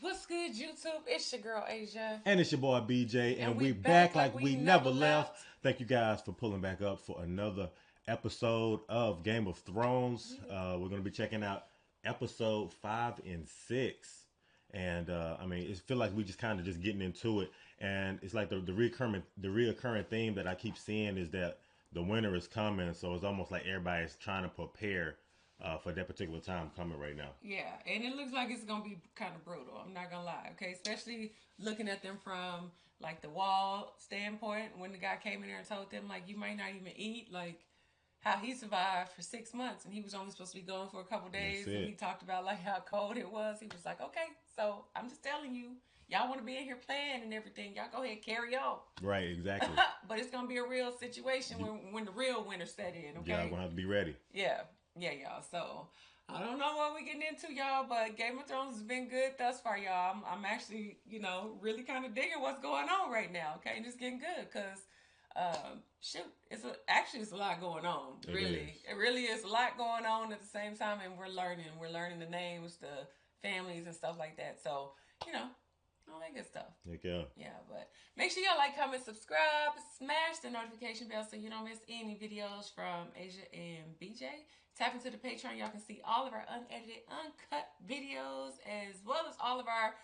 What's good, YouTube? It's your girl, Asia. And it's your boy, BJ. And we back like we never left. Thank you guys for pulling back up for another episode of Game of Thrones. We're going to be checking out episode 5 and 6. And, I mean, it feels like we just kind of just getting into it. And it's like the reoccurring theme that I keep seeing is that the winter is coming. So it's almost like everybody's trying to prepare for that particular time coming right now. Yeah, and it looks like it's going to be kind of brutal. I'm not going to lie, okay? Especially looking at them from, like, the wall standpoint. When the guy came in there and told them, like, you might not even eat, like, how he survived for 6 months. And he was only supposed to be gone for a couple days. And he talked about, like, how cold it was. He was like, okay, so I'm just telling you, y'all want to be in here playing and everything. Y'all go ahead and carry on. Right, exactly. But it's going to be a real situation when the real winter set in, okay? Y'all going to have to be ready. Yeah. Yeah, y'all. So, I don't know what we're getting into, y'all, but Game of Thrones has been good thus far, y'all. I'm actually, really kind of digging what's going on right now, okay? And it's getting good because, it's a lot going on, really. It really is a lot going on at the same time, and we're learning. We're learning the names, the families, and stuff like that. So, all that good stuff. Heck yeah. Yeah, but make sure y'all like, comment, subscribe, smash the notification bell so you don't miss any videos from Asia and BJ. Tap into the Patreon. Y'all can see all of our unedited, uncut videos, as well as all of our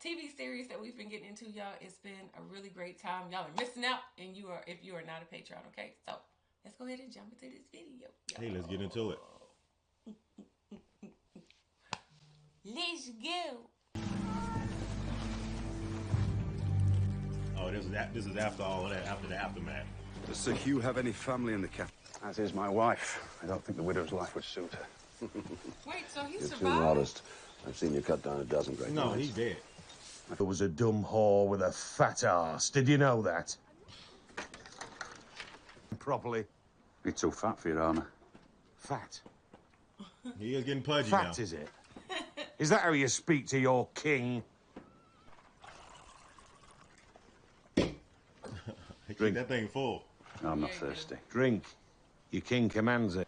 TV series that we've been getting into, y'all. It's been a really great time. Y'all are missing out, and if you are not a Patreon, okay? So let's go ahead and jump into this video. Hey, let's get into it. Let's go. Oh, this is after all of that, after the aftermath. Does Sir Hugh have any family in the capital? As is my wife. I don't think the widow's life would suit her. Wait, so he You're survived? too modest. I've seen you cut down a dozen great No, knights. he's dead. There was a dumb whore with a fat ass. Did you know that? Properly. You're too fat for your armor. Fat? He is getting pudgy now. Fat, is it? Is that how you speak to your king? Drink that thing full. No, I'm not thirsty. Drink. Your king commands it.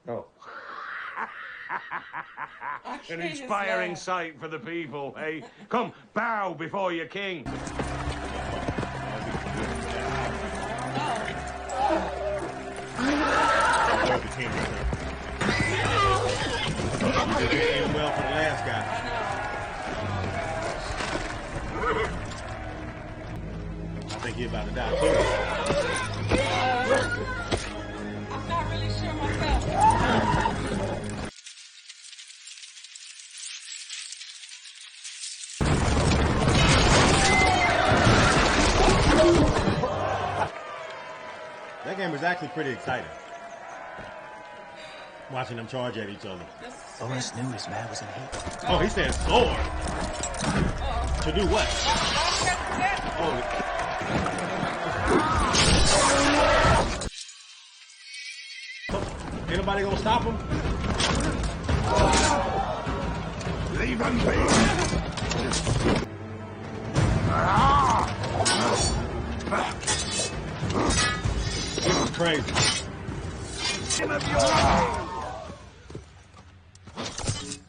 Oh. An inspiring sight for the people, eh? Come, bow before your king. You did aim well for the last guy. I think he's about to die too. I'm not really sure myself. That game is actually pretty exciting. Watching them charge at each other. All this knew his man was in heat. Oh, he said sword. To do what? Oh. Anybody gonna stop him? Leave him be. This is crazy.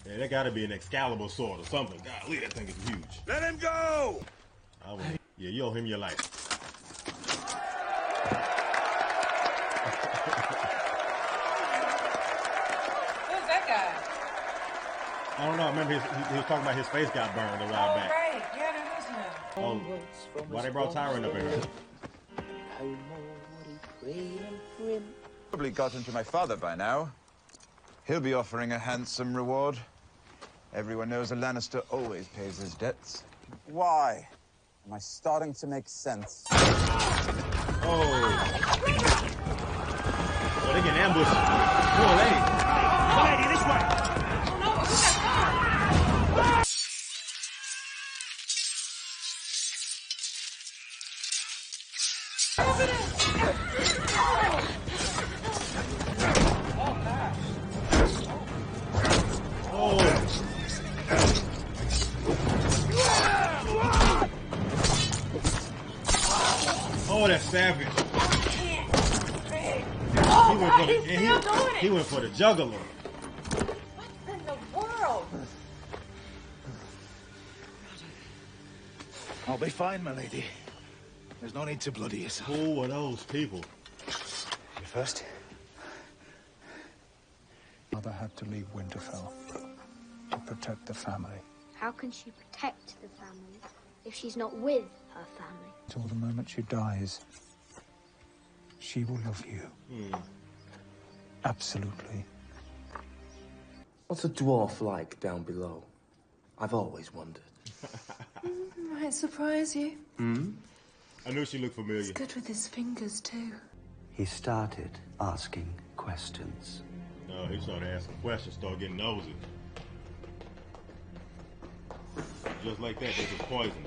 Yeah, that gotta be an Excalibur sword or something. Golly, that thing is huge. Let him go! Yeah, you owe him your life. Who's that guy? I don't know. I remember he was talking about his face got burned a while back. Right. Yeah, that is him. Oh, why they brought Tyron up in here? Probably gotten to my father by now. He'll be offering a handsome reward. Everyone knows a Lannister always pays his debts. Why? Am I starting to make sense? Oh, they getting ambushed. Poor lady. Lady, this way! Oh, that's savage. He went for the juggler. What in the world? I'll be fine, my lady. There's no need to bloody yourself. Who are those people? You first. Mother had to leave Winterfell to protect the family. How can she protect the family if she's not with her family? Till the moment she dies, she will love you. Absolutely. What's a dwarf like down below? I've always wondered. Might surprise you. I knew she looked familiar. He's good with his fingers, too. He started asking questions. No, he started asking questions, started getting nosy. Just like that, they just poisoned him.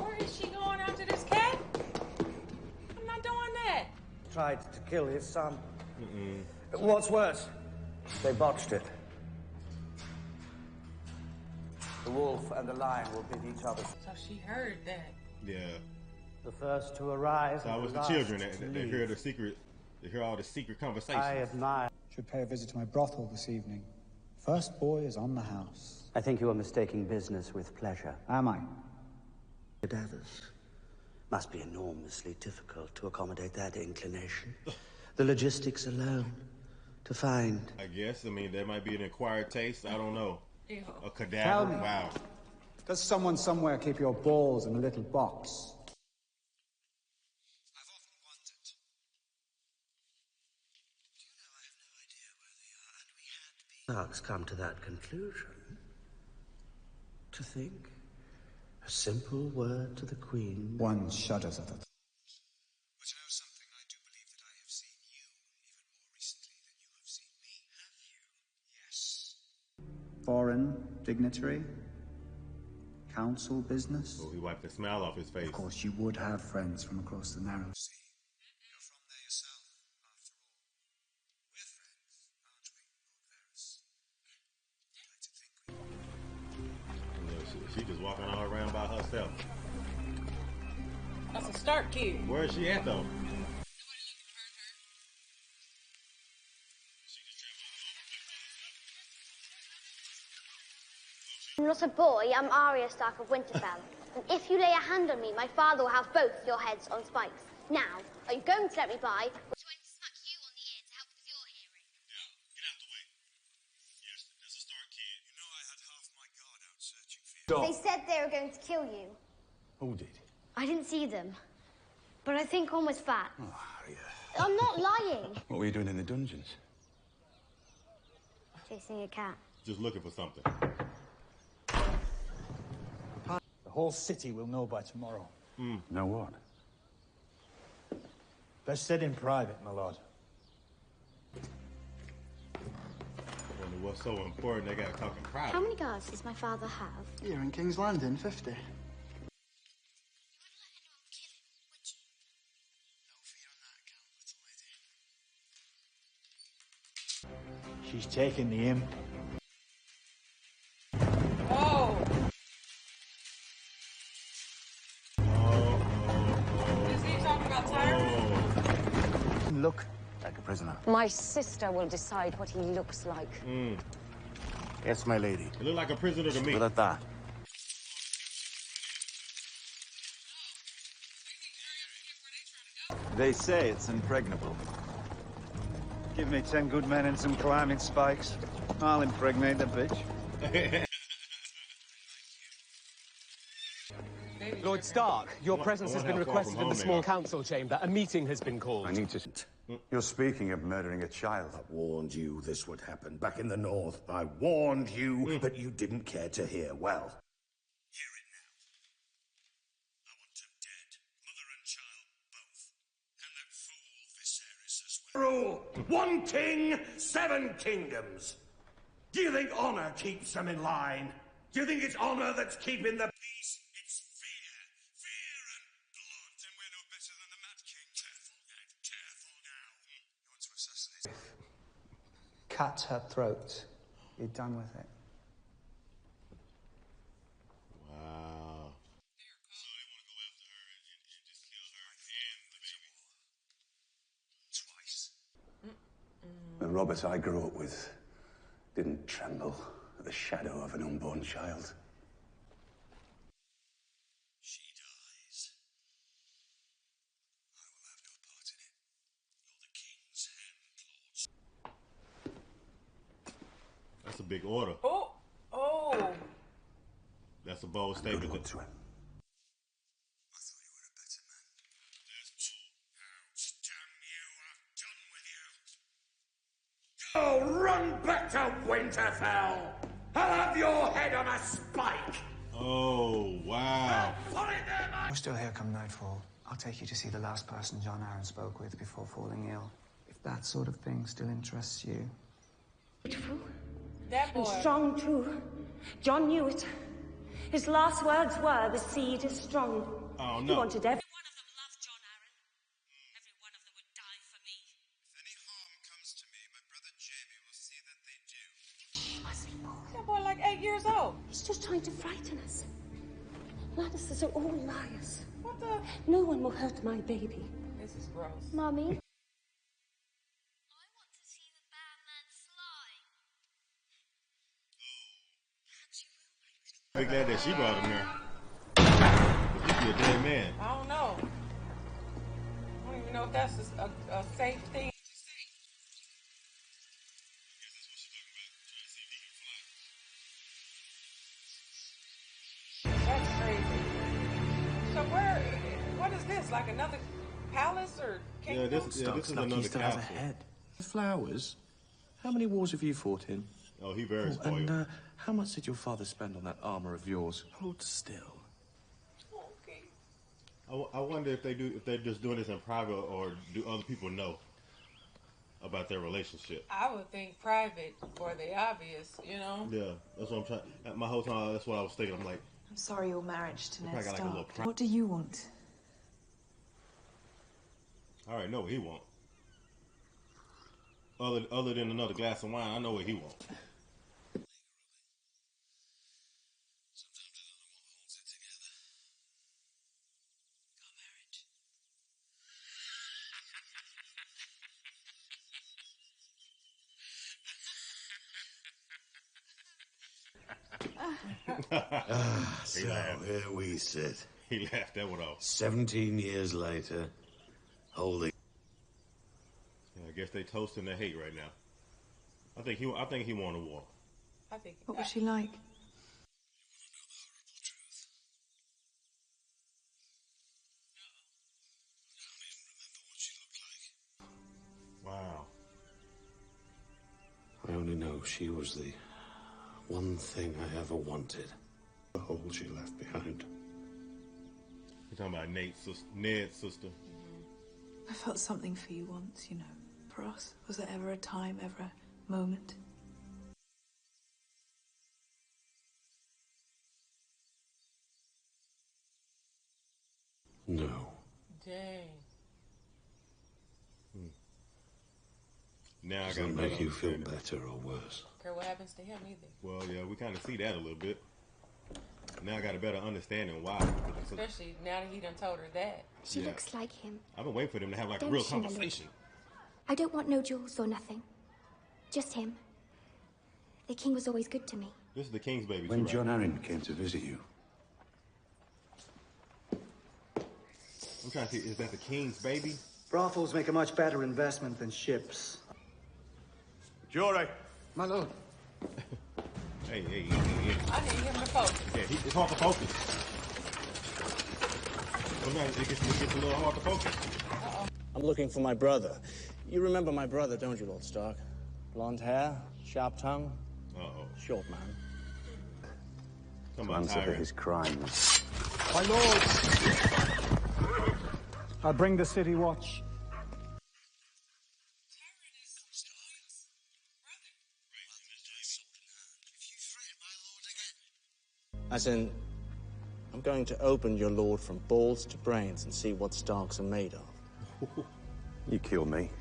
Where is she going after this cat? I'm not doing that. Tried to kill his son. What's worse, they botched it. The wolf and the lion will bid each other. So she heard that. Yeah. The first to arrive. So it was the children that hear the secret. They hear all the secret conversations. I admire. Should pay a visit to my brothel this evening. First boy is on the house. I think you are mistaking business with pleasure. Am I? Cadavers. Must be enormously difficult to accommodate that inclination. The logistics alone. To find. I guess. I mean, that might be an acquired taste. I don't know. Ew. A cadaver. Tell me. Wow. Does someone somewhere keep your balls in a little box? I've often wondered. Do you know I have no idea where they are, and we had been... Dogs come to that conclusion. To think. A simple word to the Queen. One shudders at the thought. But you know something? I do believe that I have seen you even more recently than you have seen me. Have you? Yes. Foreign dignitary? Council business? Oh, he wiped the smile off his face. Of course, you would have friends from across the narrow sea. You're from there yourself, after all. We're friends, aren't we, Lord Varys? I'd like to think we... Yeah, she just walking all around by herself. That's a Stark kid. Where is she at, though? I'm not a boy, I'm Arya Stark of Winterfell. And if you lay a hand on me, my father will have both your heads on spikes. Now, are you going to let me by? Or trying to smack you on the ear to help with your hearing? Yeah, get out the way. Yes, there's a Stark kid. You know I had half my guard out searching for you. They said they were going to kill you. Who did? I didn't see them. But I think one was fat. Oh, Arya. I'm not lying. What were you doing in the dungeons? Chasing a cat. Just looking for something. The whole city will know by tomorrow. Know what? Best said in private, my lord. Wonder what's so important they gotta talk in private. How many guards does my father have? Here in King's Landing, 50. She's taking the imp. Oh. Is he talking about Tyra? Look like a prisoner. My sister will decide what he looks like. Yes, my lady. It looked like a prisoner to me. Look at that. They say it's impregnable. Give me 10 good men and some climbing spikes. I'll impregnate the bitch. Lord Stark, your presence has been requested in the small council chamber. A meeting has been called. I need to... You're speaking of murdering a child. I warned you this would happen back in the north. I warned you, but you didn't care to hear. Well, hear it now. I want them dead. Mother and child both. And that fool Viserys as well. Rule: 1 king, 7 kingdoms. Do you think honor keeps them in line? Do you think it's honor that's keeping the peace? It's fear. Fear and blood. Then we're no better than the Mad King. Careful, Ned. Careful now. You want to assassinate? Cut her throat. Be done with it. Wow. Twice. The Robert I grew up with didn't tremble at the shadow of an unborn child. She died. big order. Oh, oh. That's a bold statement. Good to him. Oh, run back to Winterfell! I'll have your head on a spike! Oh, wow. We're still here come nightfall. I'll take you to see the last person John Aaron spoke with before falling ill. If that sort of thing still interests you. Beautiful. That boy. And strong, too. John knew it. His last words were, the seed is strong. Oh, no. He wanted every... That boy like 8 years old. He's just trying to frighten us. Lannisters are all liars. What the? No one will hurt my baby. This is gross. Mommy? I'm glad that she brought him there. He'd be a dead man. I don't know. I don't even know if that's a safe thing. That's crazy. So what is this? Like another palace or kingdom? Yeah, this is another castle. Flowers? How many wars have you fought in? Oh, he very spoiled. And how much did your father spend on that armor of yours? Hold still. Okay. I wonder if they're just doing this in private, or do other people know about their relationship? I would think private for the obvious, you know? Yeah, that's what I'm trying. My whole time, that's what I was thinking. I'm like, I'm sorry your marriage to Ned got like a little Stark. What do you want? I already know what he want. Other than another glass of wine, I know what he want. So here we sit. He laughed that one off. 17 years later, holding. Yeah, I guess they toasting the hate right now. I think he won a war. I think. What was she like? Wow. I only know she was the one thing I ever wanted. The hole she left behind. You're talking about Ned's sister. I felt something for you once, you know. For us. Was there ever a time, ever a moment? No. Dang. Now I Does gotta that make you feel better or worse? Care what happens to him either. Well, yeah, we kind of see that a little bit. Now I got a better understanding why. Especially now that he done told her that. She looks like him. I've been waiting for them to have like a Don't real she, my lord? conversation. I don't want no jewels or nothing. Just him. The king was always good to me. This is the king's baby. When too, John right? Aaron came to visit you, I'm trying to see, is that the king's baby? Brothels make a much better investment than ships. Jury. My lord. Hey. I need him to focus. Yeah, it's hard to focus. Sometimes it gets a little hard to focus. I'm looking for my brother. You remember my brother, don't you, Lord Stark? Blonde hair, sharp tongue, short man. to answer for his crimes. My lords! I bring the city watch. As in, I'm going to open your lord from balls to brains and see what Starks are made of. You kill me.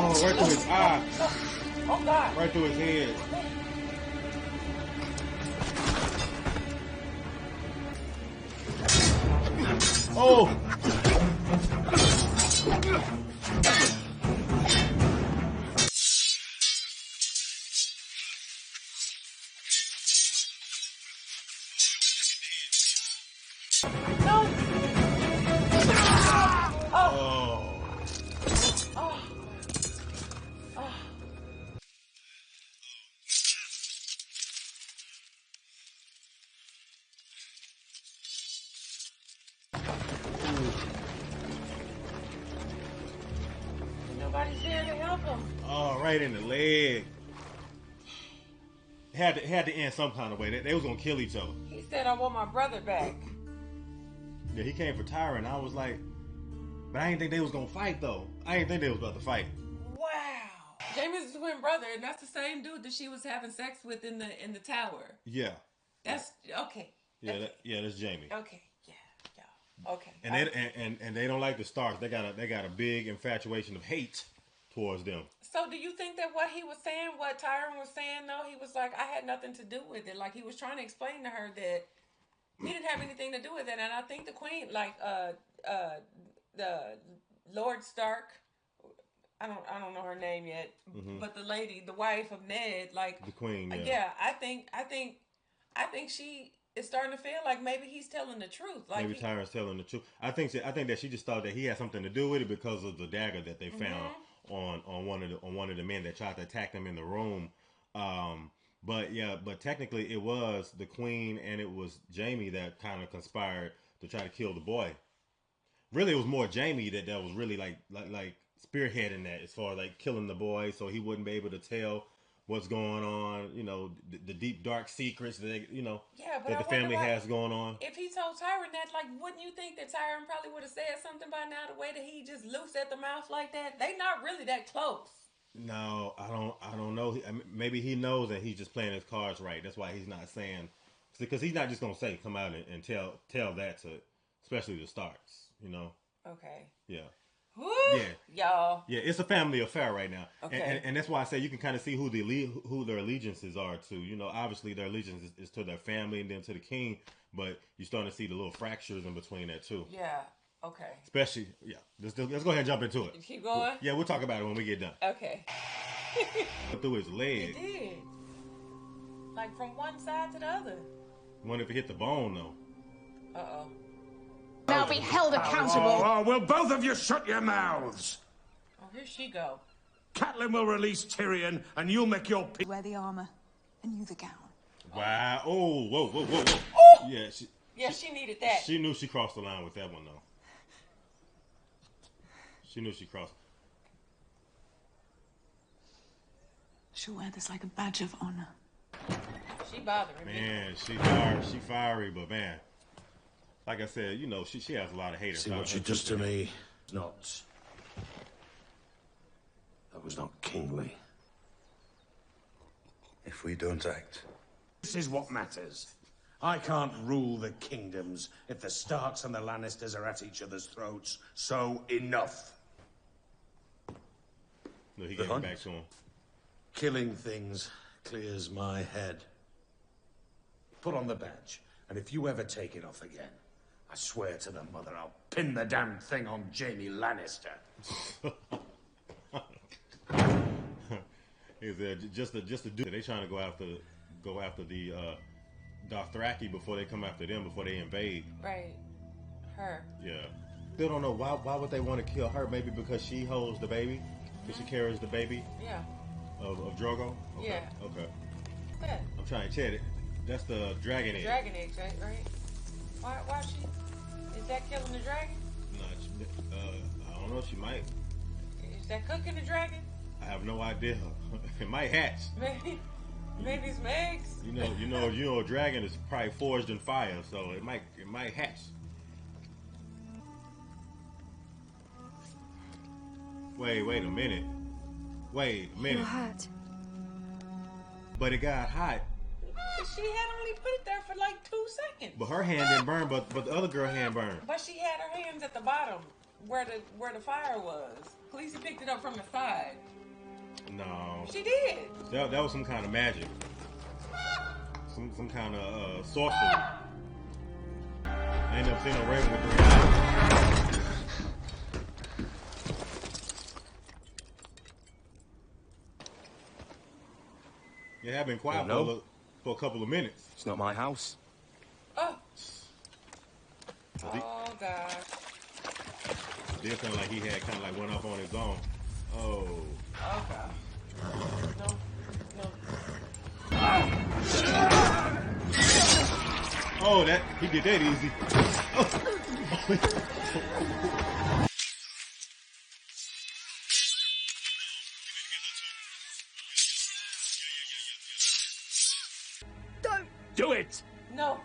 Oh, right through his eye. Oh, God. Right through his head. Oh! Nobody's there to help him. Oh, right in the leg. Had to end some kind of way. They was gonna kill each other. He said, "I want my brother back." Yeah, he came for Tyra, and I was like, but I didn't think they was gonna fight though. I didn't think they was about to fight. Wow. Jamie's twin brother, and that's the same dude that she was having sex with in the tower. Yeah. That's okay. Yeah, Okay. That's Jamie. Okay. Yeah. Okay. And they don't like the Starks. They got a big infatuation of hate towards them. So do you think that what he was saying, what Tyron was saying, though, he was like, I had nothing to do with it. Like, he was trying to explain to her that he didn't have anything to do with it. And I think the queen, like, the Lord Stark, I don't know her name yet, but the lady, the wife of Ned, like, the queen, I think she is starting to feel like maybe he's telling the truth. Like maybe Tyron's telling the truth. I think that she just thought that he had something to do with it because of the dagger that they found on one of the men that tried to attack them in the room. But technically it was the queen and it was Jamie that kind of conspired to try to kill the boy. Really, it was more Jamie that was really like spearheading that as far as like killing the boy, so he wouldn't be able to tell what's going on. You know, the deep dark secrets that that the family has going on. If he told Tyron that, like, wouldn't you think that Tyron probably would have said something by now? The way that he just loose at the mouth like that, they not really that close. No, I don't know. Maybe he knows that he's just playing his cards right. That's why he's not saying, because he's not just gonna say come out and tell that to, especially the Starks. You know. Okay. Yeah. Woo! Yeah, y'all. Yeah, it's a family affair right now, okay. and that's why I say you can kind of see who their allegiances are to. You know, obviously their allegiance is to their family and then to the king, but you're starting to see the little fractures in between that too. Yeah. Okay. Especially, let's go ahead and jump into it. You keep going. Yeah, we'll talk about it when we get done. Okay. Through his leg. He did. Like from one side to the other. Wonder if it hit the bone though. Uh-oh. Now be held accountable. Oh, will both of you shut your mouths? Oh, here she go. Catelyn will release Tyrion, and you'll make your peace. Wear the armor, and you the gown. Wow! Oh, whoa! Oh! Yeah, she needed that. She knew she crossed the line with that one though. She knew she crossed. She'll wear this like a badge of honor. She bothering me. Man, she fiery, but man. Like I said, you know, she has a lot of haters. See what she does to me? Not. That was not kingly. If we don't act. This is what matters. I can't rule the kingdoms if the Starks and the Lannisters are at each other's throats. So enough. No, he gave it back to him. Killing things clears my head. Put on the badge, and if you ever take it off again, I swear to the mother I'll pin the damn thing on Jaime Lannister. Just to do it. They trying to go after the Dothraki before they come after them, before they invade. Right. Her. Yeah. Still don't know why would they want to kill her? Maybe because she holds the baby, because she carries the baby. Yeah. Of Drogo. Okay. Yeah. Okay. Yeah. I'm trying to check it. That's the dragon egg. Dragon eggs, right? Why she? Is that killing the dragon? No, I don't know. She might. Is that cooking the dragon? I have no idea. It might hatch. Maybe some eggs. You know, a dragon is probably forged in fire, so it might hatch. Wait a minute. You're hot. But it got hot. She had only put it there for like 2 seconds. But her hand didn't burn, but the other girl hand burned. But she had her hands at the bottom where the fire was. Khaleesi picked it up from the side. No. She did. That was some kind of magic. Some kind of sorcery. I ended up seeing a raven with 3 eyes. It had been quiet for a couple of minutes. It's not my house. Oh gosh. It did sound like he had kind of like went up on his own. Oh. Okay. No. Oh, he did that easy. Oh. No.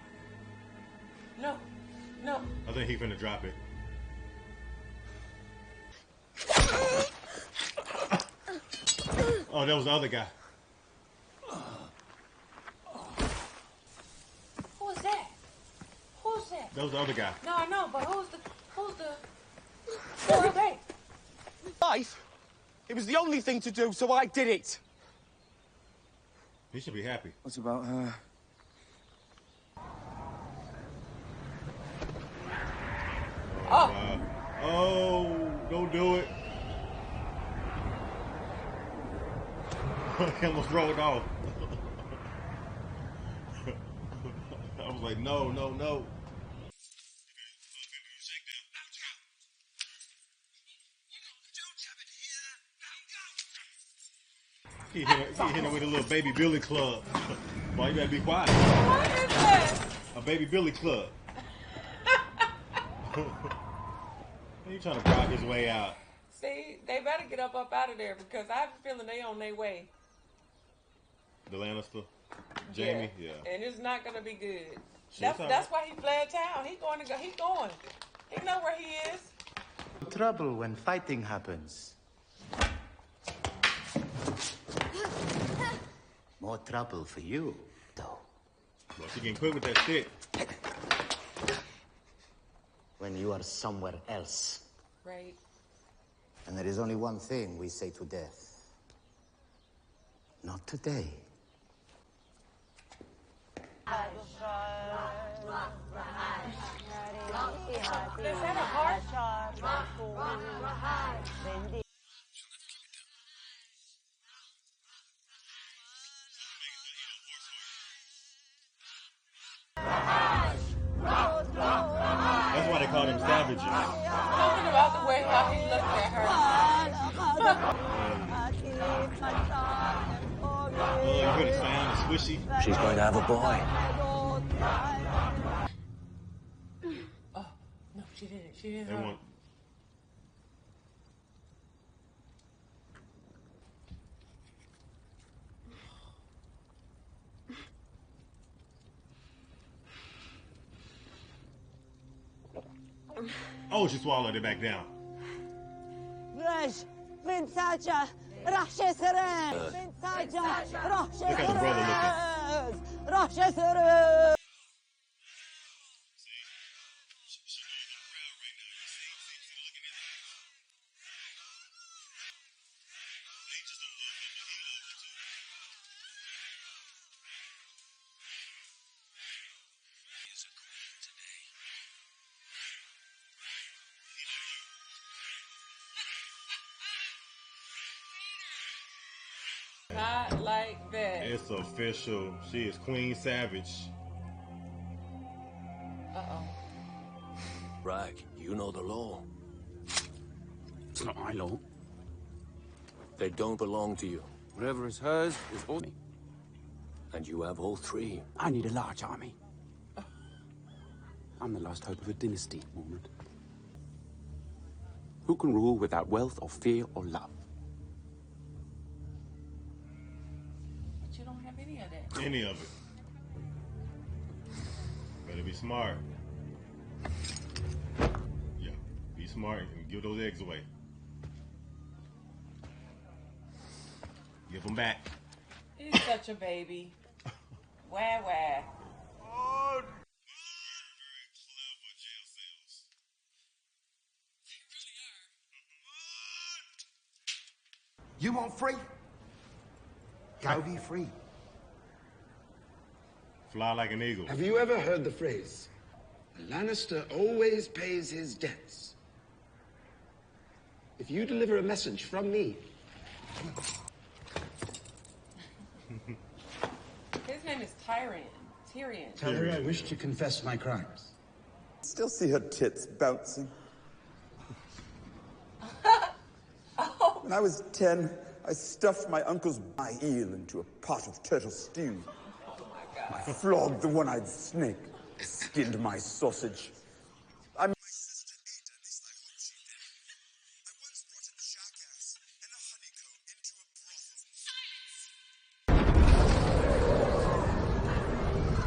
No. No. I think he finna drop it. Oh, that was the other guy. Who's that? Who's that? That was the other guy. No, I know, but who's they? Life? It was the only thing to do, so I did it. He should be happy. What about her? Oh. Oh, don't do it. He almost rolled off. I was like, no, no, no. He hit him with a little baby Billy club. Boy, you better be quiet. What is this? A baby Billy club. He trying to block his way out. See, they better get up out of there because I have a feeling they on their way. The Lannister, Jamie, yeah. And it's not gonna be good. Sure, That's why he fled town. He going. He know where he is. Trouble when fighting happens. More trouble for you, though. Well, she getting quick with that stick. When you are somewhere else. Right. And there is only one thing we say to death. Not today. Is that a heart? That's why they call them savages. Something about the way how he looked at her. Oh, you heard the sound, the squishy. She's going to have a boy. Oh, no, she didn't. She didn't. They want... Oh, she swallowed it back down. Look at the brother looking. Not like that. It's official. She is Queen Savage. Uh-oh. Rag, you know the law. It's not my law. They don't belong to you. Whatever is hers is all me. And you have all three. I need a large army. I'm the last hope of a dynasty, Mormont. Who can rule without wealth or fear or love? But you don't have any of that. Any of it. Better be smart. Yeah, be smart and give those eggs away. Give them back. He's such a baby. Wah wah. Oh. You want free? Go be free. Fly like an eagle. Have you ever heard the phrase, a Lannister always pays his debts? If you deliver a message from me... His name is Tyrion. Tell her I wish to confess my crimes. Still see her tits bouncing. When I was 10, I stuffed my uncle's eel into a pot of turtle stew. I flogged the one-eyed snake, skinned my sausage. My sister ate, at least I hope she did. I once brought a jackass and a honeycomb into a brothel.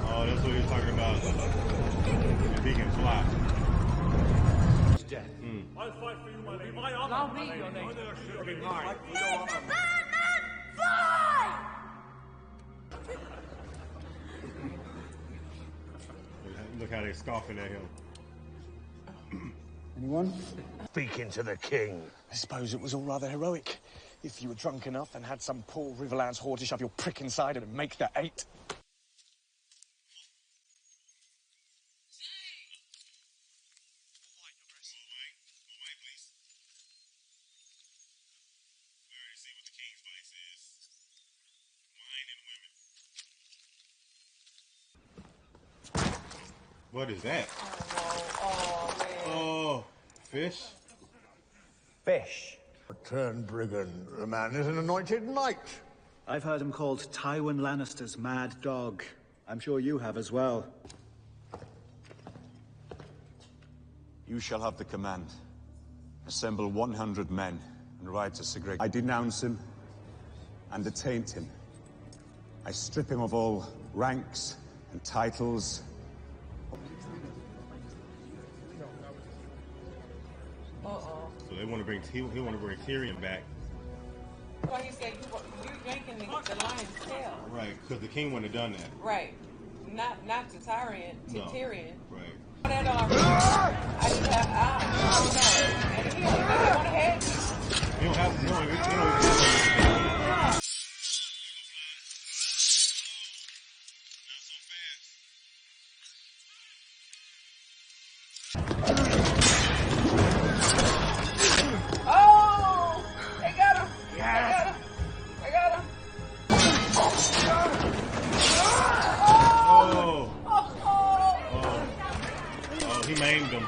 Oh, that's what he was talking about. I'll fight for you, my lady. My honor. Allow me, your lady. Honor should be mine. Fly! Look how they're scoffing at him. Anyone? Speaking to the king. I suppose it was all rather heroic. If you were drunk enough and had some poor Riverlands whore to shove your prick inside and make the 8. What is that? Oh, man. Oh, fish? Fish. A turned brigand. The man is an anointed knight. I've heard him called Tywin Lannister's mad dog. I'm sure you have as well. You shall have the command. Assemble 100 men and ride to Sigrid. I denounce him and attaint him. I strip him of all ranks and titles. So they want to bring he want to bring Tyrion back. Well, he said you're yanking the lion's tail. Right, because the king wouldn't have done that. Right. Not to Tyrion, to Tyrion. Right. That I don't know. And he don't want to head. You don't have to. You don't Oh! They got him! Yes. They got him! Oh! Oh, he maimed him.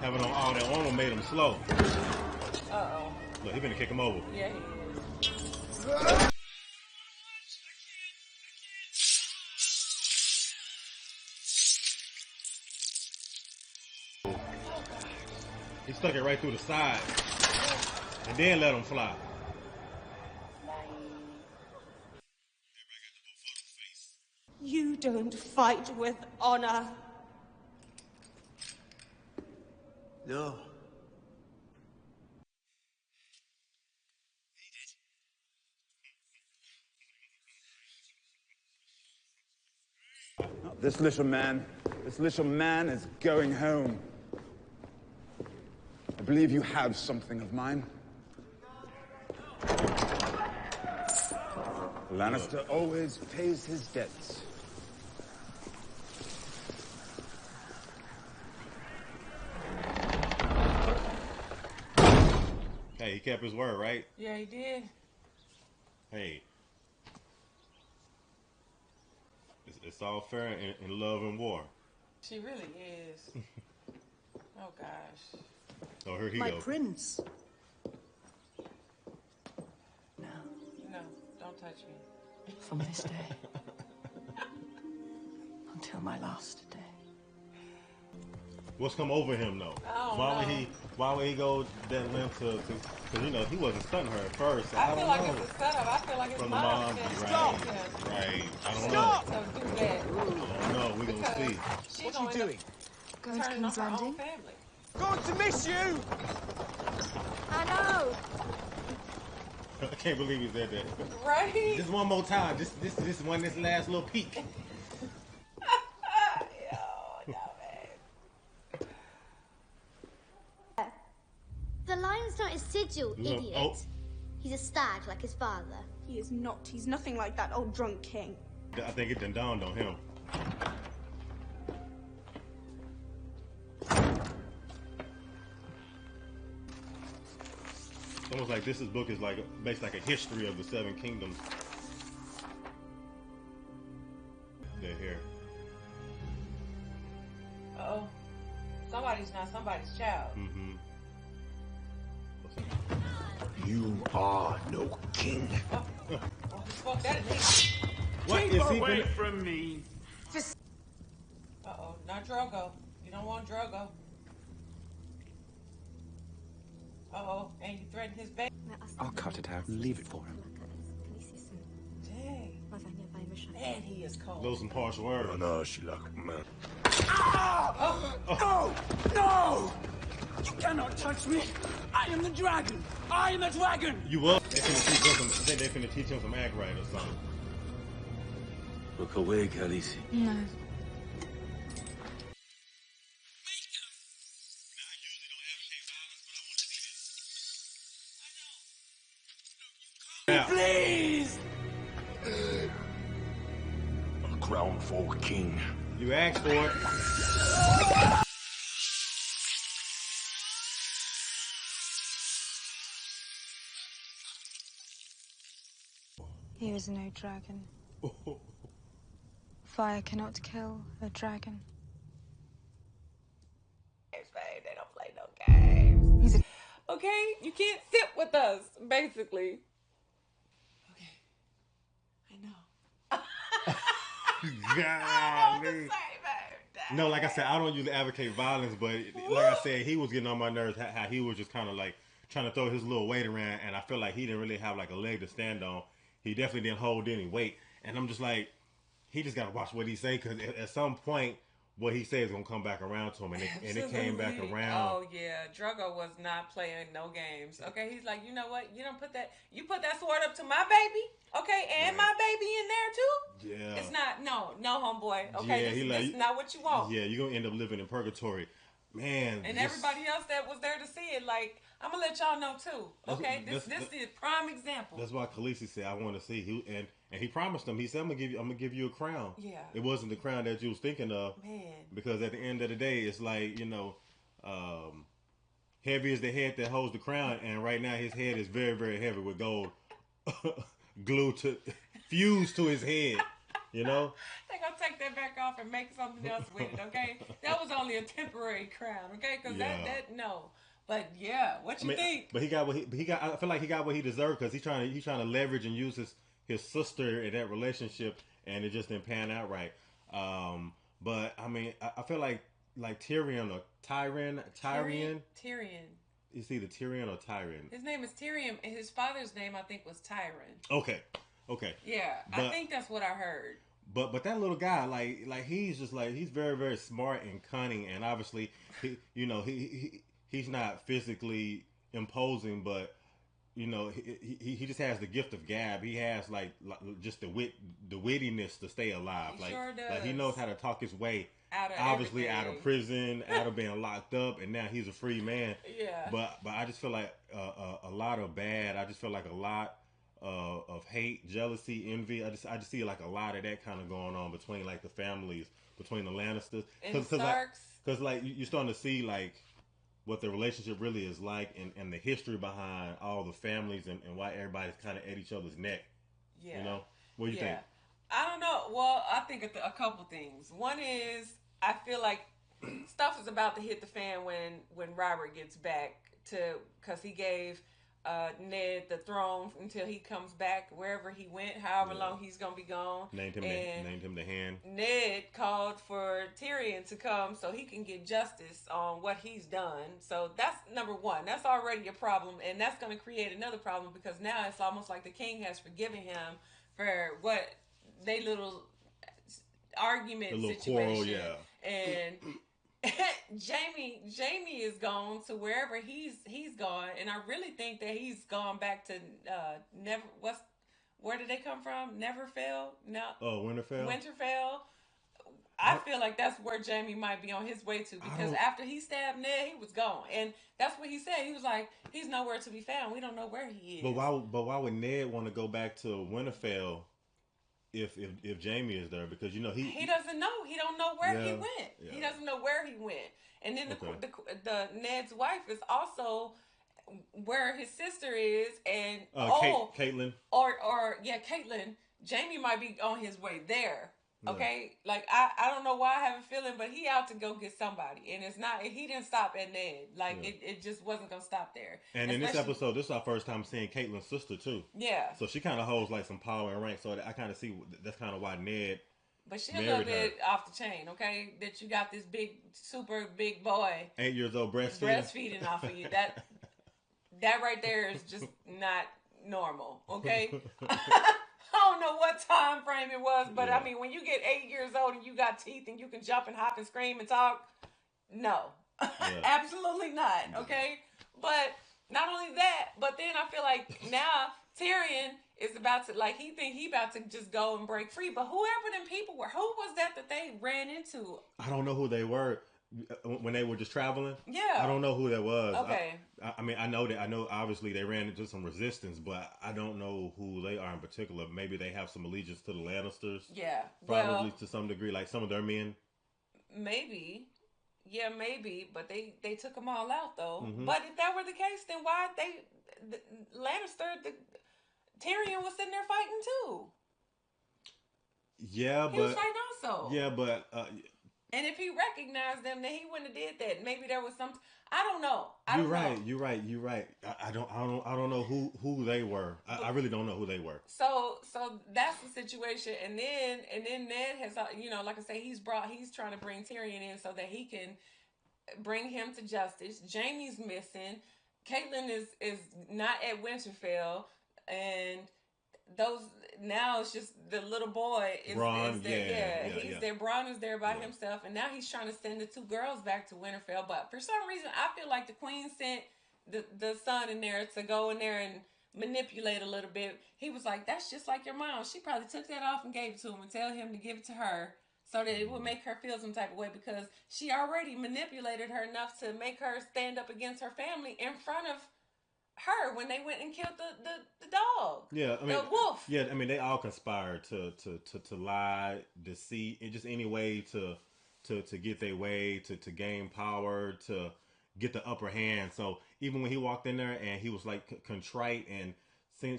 Having on all that armor made him slow. Uh-oh. Look, he gonna kick him over. Yeah, he is. He stuck it right through the side. And then let him fly. You don't fight with honor. No. This little man is going home. I believe you have something of mine. Lannister always pays his debts. Hey, he kept his word, right? Yeah, he did. Hey. It's all fair in love and war. She really is. Oh, gosh. Oh, here he My goes. prince. No, don't touch me. From this day until my last day. What's come over him though? Why would he go that length to because you know he wasn't stunting her at first. So I feel like it's a setup. I feel like his from the mom mom, said right? stop him. Right. I don't Stop. know. So do that. I don't know. We're gonna see. What's he doing? Going to King's Landing. Family. Going to miss you. I know. I can't believe he said that. Right? Just one more time. This last little peek. The lion's not a sigil, No. idiot. Oh. He's a stag like his father. He is not. He's nothing like that old drunk king. I think it done dawned on him. It's almost like this book is like based like a history of the Seven Kingdoms. They're here. Uh-oh. Somebody's not somebody's child. Mm-hmm. You are no king. Fuck that is me. What Keep is he away gonna... from me. Uh-oh, not Drogo. You don't want Drogo. Uh-oh, and you threatened his baby. I'll cut it out and leave it for him. Dang. And he is cold. Those some harsh words. No, she like man. No! No! You cannot touch me! I am the dragon! I am the dragon! You up? They finna teach him some, I think they finna teach him some act right or something. Look away, Khaleesi. No. Please! A crown for king. You asked for it. He is no dragon. Fire cannot kill a dragon. They don't play no games. Okay, you can't sit with us, basically. Okay, I know. Golly. No, like I said, I don't usually advocate violence, but like I said, he was getting on my nerves. How he was just kind of like trying to throw his little weight around, and I feel like he didn't really have like a leg to stand on. He definitely didn't hold any weight, and I'm just like, he just got to watch what he say, because at some point, what he says is gonna come back around to him, and it came back around. Oh yeah, Drogo was not playing no games. Okay, he's like, you know what? You don't put that. You put that sword up to my baby. Okay, and my baby in there too. Yeah, it's not. No, homeboy. Okay, yeah, this is not what you want. Yeah, you're gonna end up living in purgatory, man. And everybody else that was there to see it, like, I'm gonna let y'all know too. Okay, this is a prime example. That's why Khaleesi said, "I want to see you," and he promised him. He said, "I'm gonna give you a crown." Yeah, it wasn't the crown that you was thinking of, man. Because at the end of the day, it's like, heavy is the head that holds the crown, and right now his head is very, very heavy with gold fused to his head. You know, they're gonna take that back off and make something else with it. Okay, that was only a temporary crown. Okay, because that no. But yeah, what you think? But he got what he got. I feel like he got what he deserved, because he's trying to leverage and use his sister in that relationship, and it just didn't pan out right. But I mean, I feel like Tyrion or Tyrion. It's either Tyrion or Tyrion. His name is Tyrion, and his father's name I think was Tyrion. Okay. Yeah, but I think that's what I heard. But that little guy, like he's just like, he's very, very smart and cunning, and obviously he's not physically imposing, but he just has the gift of gab. He has like just the wittiness to stay alive. He sure does. Like he knows how to talk his way out of prison, out of being locked up, and now he's a free man. Yeah. But I just feel like a lot of bad. I just feel like a lot of hate, jealousy, envy. I just see like a lot of that kind of going on between like the families, between the Lannisters, because like you're starting to see like what the relationship really is like, and the history behind all the families, and why everybody's kind of at each other's neck. Yeah. What do you think? I don't know. Well, I think a couple things. One is, I feel like stuff is about to hit the fan when Robert gets back, because he gave Ned the throne until he comes back, wherever he went, however long he's gonna be gone. Named him the Hand. Ned called for Tyrion to come so he can get justice on what he's done. So that's number one. That's already a problem, and that's gonna create another problem, because now it's almost like the king has forgiven him for what they little argument situation. Quarrel, and Jamie is gone to wherever he's gone, and I really think that he's gone back to where did they come from? Neverfell? No. Oh, Winterfell. I feel like that's where Jamie might be on his way to, because after he stabbed Ned, he was gone, and that's what he said. He was like, he's nowhere to be found. We don't know where he is. But why would Ned want to go back to Winterfell if Jamie is there? Because he doesn't know. He don't know where he went. Yeah. He doesn't know where he went. And then the Ned's wife is also where his sister is, and Caitlin. Caitlin. Jamie might be on his way there. Okay, like I don't know why I have a feeling, but he out to go get somebody, and it's not. He didn't stop at Ned. Like it just wasn't gonna stop there. And in this episode, this is our first time seeing Caitlyn's sister too. Yeah. So she kind of holds like some power and rank. So I kind of see that's kind of why Ned. But she a little bit off the chain. Okay, that you got this super big boy, 8 years old, breastfeeding off of you. That right there is just not normal. Okay. I don't know what time frame it was, but I mean, when you get 8 years old and you got teeth and you can jump and hop and scream and talk, no, absolutely not. Okay, but not only that, but then I feel like now Tyrion is about to he about to just go and break free. But whoever them people were, who was that they ran into? I don't know who they were when they were just traveling. Yeah, I don't know who that was. Okay, I mean, I know obviously they ran into some resistance, but I don't know who they are in particular. Maybe they have some allegiance to the Lannisters. Yeah, probably to some degree, like some of their men. Maybe. Yeah, maybe, but they took them all out though. Mm-hmm. But if that were the case, then why Tyrion was sitting there fighting too? Yeah, he was fighting also. Yeah, but and if he recognized them, then he wouldn't have did that. Maybe there was some. I don't know. You're right. I don't know who they were. I really don't know who they were. So that's the situation. And then Ned has, like I say, he's trying to bring Tyrion in so that he can bring him to justice. Jaime's missing. Caitlyn is not at Winterfell, and now it's just the little boy is there. He's there. Bronn is there by himself, and now he's trying to send the two girls back to Winterfell. But for some reason, I feel like the queen sent the son in there to go in there and manipulate a little bit. He was like, "That's just like your mom. She probably took that off and gave it to him, and tell him to give it to her so that it would make her feel some type of way because she already manipulated her enough to make her stand up against her family in front of her when they went and killed the dog. Yeah, I mean, the wolf. Yeah, I mean, they all conspired to lie, deceit, and just any way to get their way, to gain power, to get the upper hand. So even when he walked in there and he was like contrite and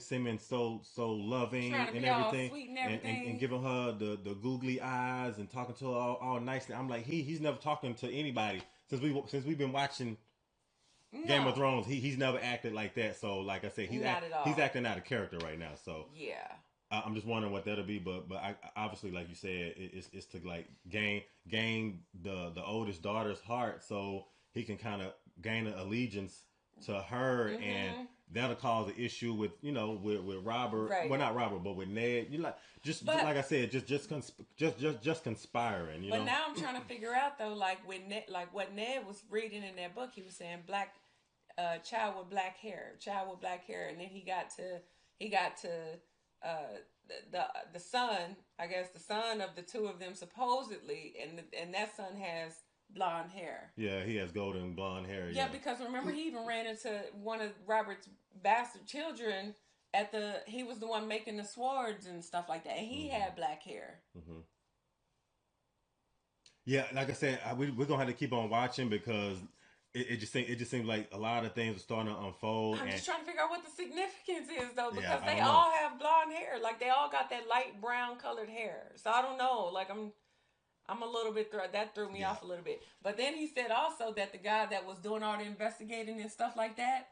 seeming so loving and everything, and giving her the googly eyes and talking to her all nice, I'm like, he's never talking to anybody since we've been watching Game of Thrones. He's never acted like that. So like I said, he's acting out of character right now. So yeah, I'm just wondering what that'll be. But I obviously, like you said, it's to like gain the oldest daughter's heart, so he can kind of gain an allegiance to her, and that'll cause an issue with with Robert. Right. Well, not Robert, but with Ned. Just like I said, just conspiring. But now I'm trying to figure out though, like with Ned, like what Ned was reading in that book. He was saying child with black hair, and then he got to the son. I guess the son of the two of them supposedly, and that son has blonde hair. Yeah, he has golden blonde hair. Yeah, because remember he even ran into one of Robert's bastard children he was the one making the swords and stuff like that, and he had black hair. Mm-hmm. Yeah, like I said, we're gonna have to keep on watching because it just seems like a lot of things are starting to unfold. I'm just trying to figure out what the significance is though, because they all have blonde hair, like they all got that light brown colored hair. So I don't know, like I'm a little bit that threw me off a little bit. But then he said also that the guy that was doing all the investigating and stuff like that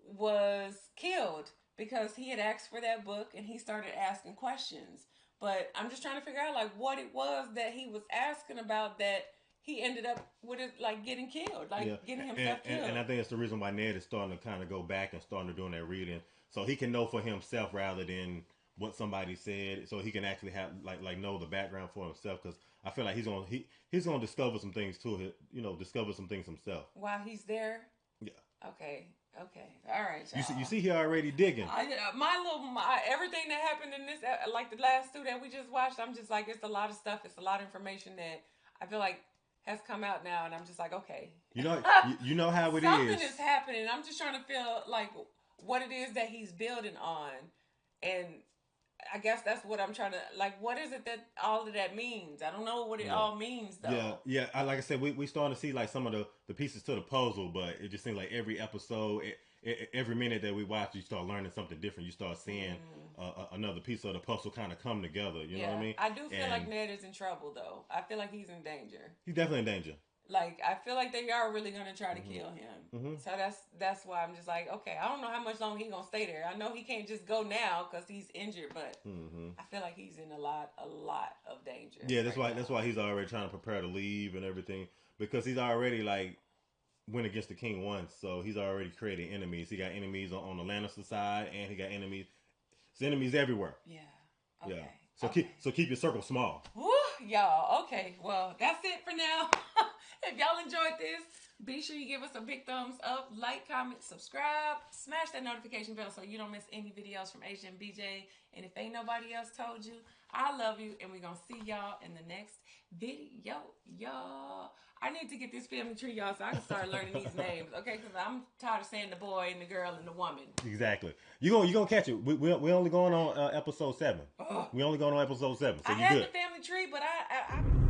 was killed because he had asked for that book and he started asking questions. But I'm just trying to figure out like what it was that he was asking about that he ended up with it, like getting killed, getting himself killed. And I think it's the reason why Ned is starting to kind of go back and starting to doing that reading, so he can know for himself rather than what somebody said, so he can actually have like know the background for himself. Because I feel like he's gonna discover some things too. Discover some things himself while he's there. Yeah. Okay. All right. You see, he already digging. Everything that happened in this, like the last two that we just watched, I'm just like, it's a lot of stuff. It's a lot of information that I feel like has come out now, and I'm just like, okay. You know how it Something is happening. I'm just trying to feel like what it is that he's building on, and I guess that's what I'm trying to like. What is it that all of that means? I don't know what it all means though. Yeah. Like I said, we starting to see like some of the pieces to the puzzle, but it just seems like every episode, every minute that we watch, you start learning something different. You start seeing another piece of the puzzle kind of come together. You know what I mean? I do feel like Ned is in trouble though. I feel like he's in danger. He's definitely in danger. Like I feel like they are really gonna try to kill him. So that's why I'm just like, okay, I don't know how much longer he's gonna stay there. I know he can't just go now because he's injured, but I feel like he's in a lot of danger. Yeah, that's why he's already trying to prepare to leave and everything, because he's already like went against the king once, so he's already created enemies. He got enemies on the Lannister side, and he got enemies. There's enemies everywhere. Yeah. Okay. Yeah. So keep your circle small. Woo, y'all. Okay. Well, that's it for now. If y'all enjoyed this, be sure you give us a big thumbs up, like, comment, subscribe, smash that notification bell so you don't miss any videos from Asia and BJ. And if ain't nobody else told you, I love you, and we're going to see y'all in the next video, y'all. I need to get this family tree, y'all, so I can start learning these names, okay? Because I'm tired of saying the boy and the girl and the woman. Exactly. You gonna catch it. We only going on episode 7. We only going on episode 7. So I had the family tree, but I